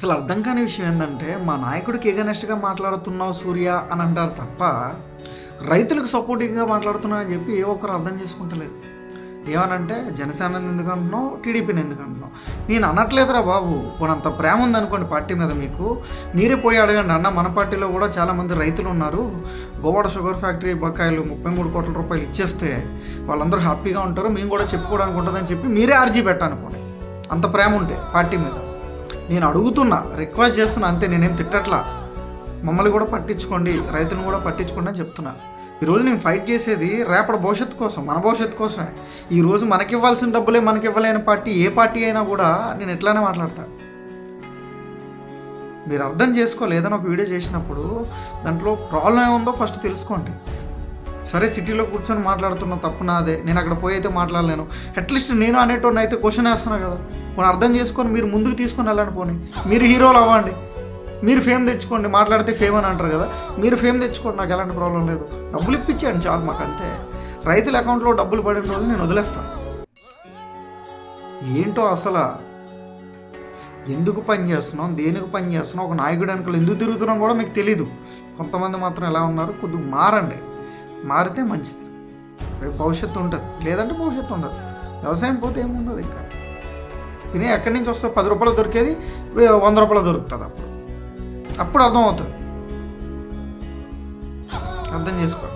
అసలు అర్థం కాని విషయం ఏంటంటే, మా నాయకుడికి ఎగనెస్ట్‌గా మాట్లాడుతున్నావు సూర్య అని అంటారు తప్ప, రైతులకు సపోర్టివ్‌గా మాట్లాడుతున్నానని చెప్పి ఏ ఒక్కరు అర్థం చేసుకుంటలేదు. ఏమనంటే జనసేనని ఎందుకు అంటున్నావు, టీడీపీని ఎందుకు అంటున్నావు? నేను అనట్లేదురా బాబు, పోనంత ప్రేమ ఉందనుకోండి పార్టీ మీద మీకు, మీరే పోయి అడగండి. అన్న మన పార్టీలో కూడా చాలామంది రైతులు ఉన్నారు, గోవాడ షుగర్ ఫ్యాక్టరీ బకాయిలు 33 కోట్ల రూపాయలు ఇచ్చేస్తే వాళ్ళందరూ హ్యాపీగా ఉంటారు, మేము కూడా చెప్పుకోవడానికి ఉంటుందని చెప్పి మీరే అర్జీ పెట్టానుకోండి. అంత ప్రేమ ఉంటే పార్టీ మీద. నేను అడుగుతున్నా, రిక్వెస్ట్ చేస్తున్నా అంతే, నేనేం తిట్టట్లా. మమ్మల్ని కూడా పట్టించుకోండి, రైతులను కూడా పట్టించుకోండి అని చెప్తున్నా. ఈరోజు నేను ఫైట్ చేసేది రేపటి భవిష్యత్తు కోసం, మన భవిష్యత్తు కోసమే. ఈరోజు మనకి ఇవ్వాల్సిన డబ్బులే మనకి ఇవ్వలేని పార్టీ ఏ పార్టీ అయినా కూడా నేను ఎట్లానే మాట్లాడతా. మీరు అర్థం చేసుకోవాలి, ఏదైనా ఒక వీడియో చేసినప్పుడు దాంట్లో ప్రాబ్లం ఏముందో ఫస్ట్ తెలుసుకోండి. సరే సిటీలో కూర్చొని మాట్లాడుతున్న తప్పు నాదే, నేను అక్కడ పోయి అయితే మాట్లాడలేను, అట్లీస్ట్ నేను అనేటోని అయితే క్వశ్చన్ వేస్తున్నా కదా, పోనీ అర్థం చేసుకొని మీరు ముందుకు తీసుకొని వెళ్ళండి. పోనీ మీరు హీరోలు అవ్వండి, మీరు ఫేమ్ తెచ్చుకోండి. మాట్లాడితే ఫేమ్ అని అంటారు కదా, మీరు ఫేమ్ తెచ్చుకోండి, నాకు ఎలాంటి ప్రాబ్లం లేదు. డబ్బులు ఇప్పించండి చాలు మాకు, అంతే. రైతుల అకౌంట్లో డబ్బులు పడిన రోజు నేను వదిలేస్తాను. ఏంటో అసలు ఎందుకు పని చేస్తున్నాం, దేనికి పని చేస్తున్నాం, ఒక నాయకుడు అనుకో ఎందుకు తిరుగుతున్నాం కూడా మీకు తెలీదు. కొంతమంది మాత్రం ఎలా ఉన్నారు, కొద్దిగా మారండి. మారితే మంచిది, రేపు భవిష్యత్తు ఉంటుంది, లేదంటే భవిష్యత్తు ఉండదు. వ్యవసాయం పోతే ఏముండదు. ఇంకా తినే ఎక్కడి నుంచి వస్తే 10 రూపాయలు దొరికేది 100 రూపాయలు దొరుకుతుంది. అప్పుడు అర్థం అవుతుంది. అర్థం చేసుకో.